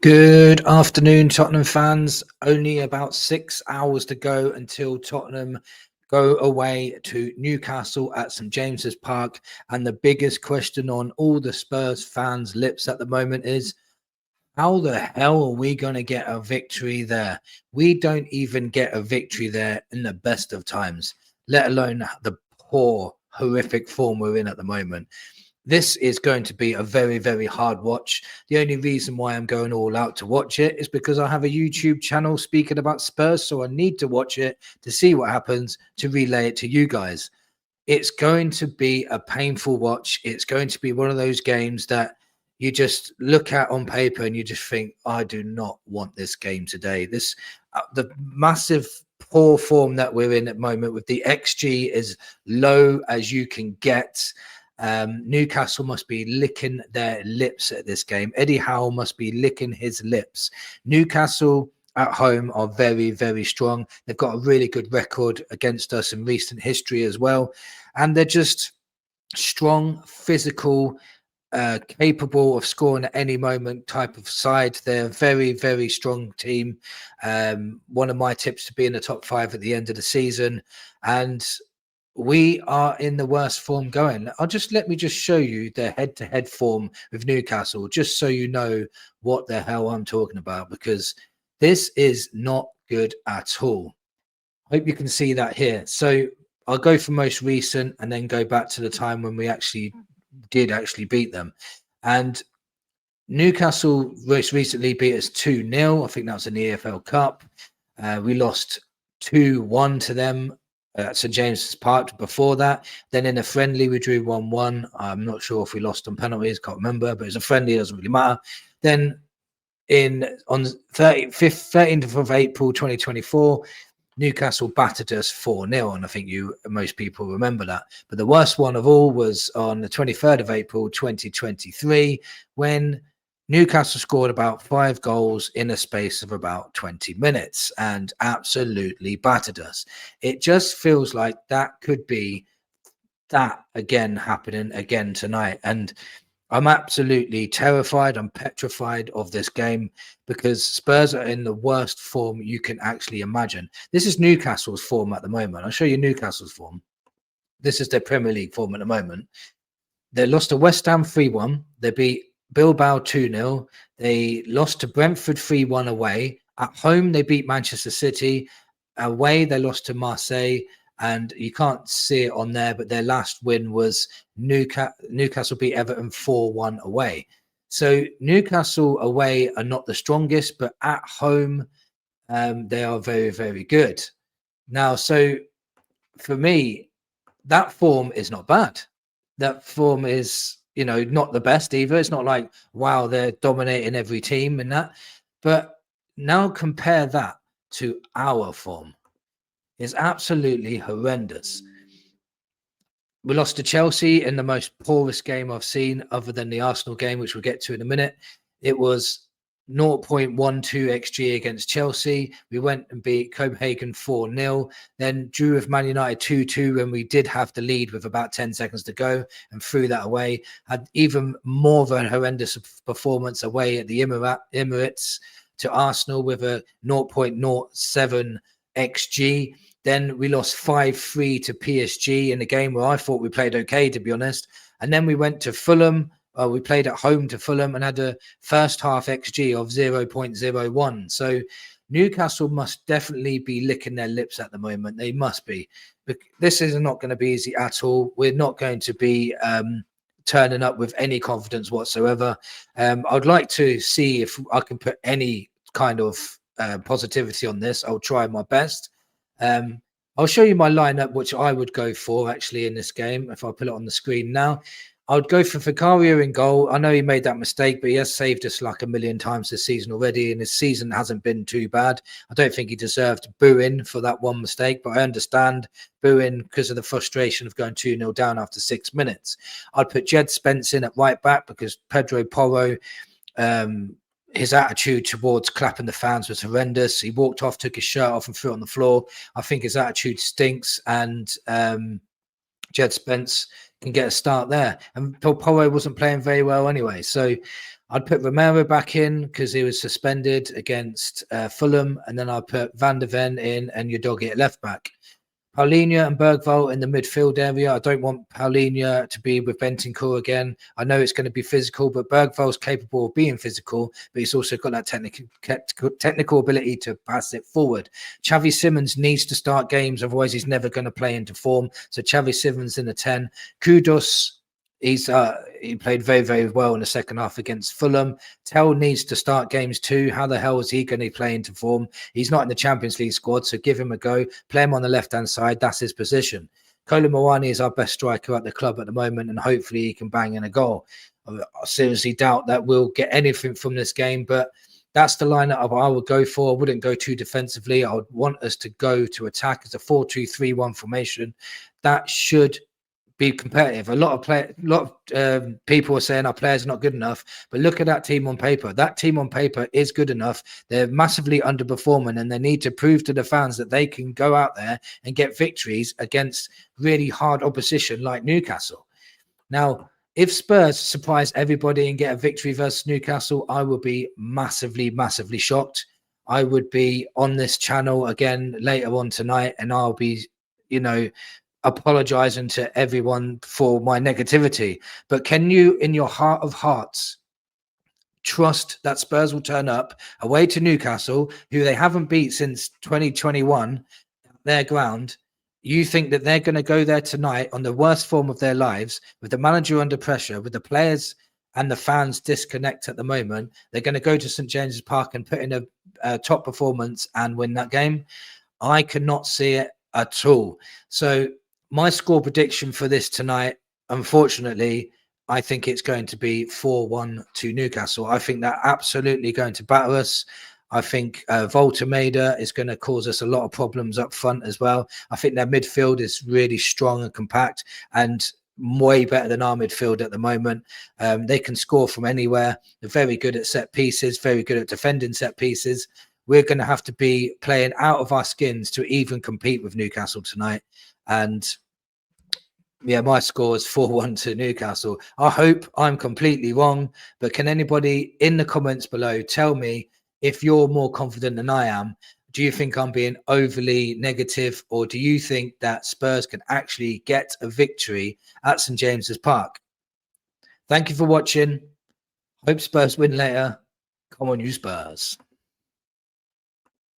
Good afternoon, Tottenham fans. Only about 6 hours to go until Tottenham go away to Newcastle at St James's Park. And the biggest question on all the Spurs fans' lips at the moment is, how the hell are we going to get a victory there? We don't even get a victory there in the best of times, let alone the poor, horrific form we're in at the moment. This is going to be a very, very hard watch. The only reason why I'm going all out to watch it is because I have a YouTube channel speaking about Spurs, so I need to watch it to see what happens, to relay it to you guys. It's going to be a painful watch. It's going to be one of those games that you just look at on paper and you just think, I do not want this game today. The massive poor form that we're in at the moment, with the XG as low as you can get. Newcastle must be licking their lips at this game. Eddie Howe must be licking his lips. Newcastle at home are very, very strong. They've got a really good record against us in recent history as well. And they're just strong, physical, capable of scoring at any moment type of side. They're a very, very strong team. One of my tips to be in the top 5 at the end of the season. And we are in the worst form going. Let me just show you their head-to-head form with Newcastle, just so you know what the hell I'm talking about, because this is not good at all. Hope you can see that here. So I'll go for most recent and then go back to the time when we did beat them. And Newcastle most recently beat us 2-0. I think that was in the EFL Cup. We lost 2-1 to them at St James's Park before that. Then in a friendly, we drew 1-1. I'm not sure if we lost on penalties, can't remember, but it's a friendly, it doesn't really matter. Then on 13th of April 2024, Newcastle battered us 4-0, and I think most people remember that. But the worst one of all was on the 23rd of April 2023, when Newcastle scored about 5 goals in a space of about 20 minutes and absolutely battered us. It just feels like that could be that again happening again tonight. And I'm absolutely terrified. I'm petrified of this game, because Spurs are in the worst form you can actually imagine. This is Newcastle's form at the moment. I'll show you Newcastle's form. This is their Premier League form at the moment. They lost to West Ham 3-1. They beat Bilbao 2-0. They lost to Brentford 3-1 away. At home, they beat Manchester City. Away, they lost to Marseille. And you can't see it on there, but their last win was Newcastle beat Everton 4-1 away. So Newcastle away are not the strongest, but at home, they are very, very good. Now, so for me, that form is not bad. That form is, not the best either. It's not like, wow, they're dominating every team and that. But now compare that to our form. It's absolutely horrendous. We lost to Chelsea in the most poorest game I've seen, other than the Arsenal game, which we'll get to in a minute. It was 0.12 XG against Chelsea. We went and beat Copenhagen 4-0. Then drew with Man United 2-2 when we did have the lead with about 10 seconds to go, and threw that away. Had even more of a horrendous performance away at the Emirates to Arsenal with a 0.07 XG. Then we lost 5-3 to PSG in a game where I thought we played okay, to be honest. And then we went to Fulham. We played at home to Fulham and had a first half XG of 0.01. So Newcastle must definitely be licking their lips at the moment. They must be. This is not going to be easy at all. We're not going to be turning up with any confidence whatsoever. I'd like to see if I can put any kind of positivity on this. I'll try my best. I'll show you my lineup, which I would go for actually in this game. If I put it on the screen now, I would go for Vicario in goal. I know he made that mistake, but he has saved us like a million times this season already, and his season hasn't been too bad. I don't think he deserved booing for that one mistake, but I understand booing because of the frustration of going 2-0 down after 6 minutes. I'd put Jed Spence in at right back because Pedro Porro, his attitude towards clapping the fans was horrendous. He walked off, took his shirt off and threw it on the floor. I think his attitude stinks, and Jed Spence can get a start there. And Porro wasn't playing very well anyway. So I'd put Romero back in because he was suspended against Fulham. And then I'd put Van der Ven in and Udogie at left back. Paulinho and Bergvall in the midfield area. I don't want Paulinho to be with Bentancur again. I know it's going to be physical, but Bergvall's capable of being physical, but he's also got that technical ability to pass it forward. Xavi Simons needs to start games, otherwise he's never going to play into form. So Xavi Simons in the 10. Kudus, he played very, very well in the second half against Fulham. Tell needs to start games too. How the hell is he going to play into form? He's not in the Champions League squad, so give him a go. Play him on the left-hand side. That's his position. Kolo Muani is our best striker at the club at the moment, and hopefully he can bang in a goal. I seriously doubt that we'll get anything from this game, but that's the lineup I would go for. I wouldn't go too defensively. I would want us to go to attack as a 4-2-3-1 formation. That should be competitive. A lot of people are saying our players are not good enough, but look at that team on paper. That team on paper is good enough. They're massively underperforming, and they need to prove to the fans that they can go out there and get victories against really hard opposition like Newcastle. Now, if Spurs surprise everybody and get a victory versus Newcastle, I would be massively, massively shocked. I would be on this channel again later on tonight, and I'll be, apologizing to everyone for my negativity. But can you, in your heart of hearts, trust that Spurs will turn up away to Newcastle, who they haven't beat since 2021, their ground? You think that they're going to go there tonight on the worst form of their lives, with the manager under pressure, with the players and the fans disconnect at the moment? They're going to go to St James's Park and put in a top performance and win that game? I cannot see it at all. So my score prediction for this tonight, unfortunately, I think it's going to be 4-1 to Newcastle. I think they're absolutely going to batter us. I think Voltemada is going to cause us a lot of problems up front as well. I think their midfield is really strong and compact and way better than our midfield at the moment. They can score from anywhere. They're very good at set pieces, very good at defending set pieces. We're going to have to be playing out of our skins to even compete with Newcastle tonight. And yeah, my score is 4-1 to Newcastle. I hope I'm completely wrong, but can anybody in the comments below tell me if you're more confident than I am? Do you think I'm being overly negative, or do you think that Spurs can actually get a victory at St James's Park? Thank you for watching. Hope Spurs win later. Come on, you Spurs.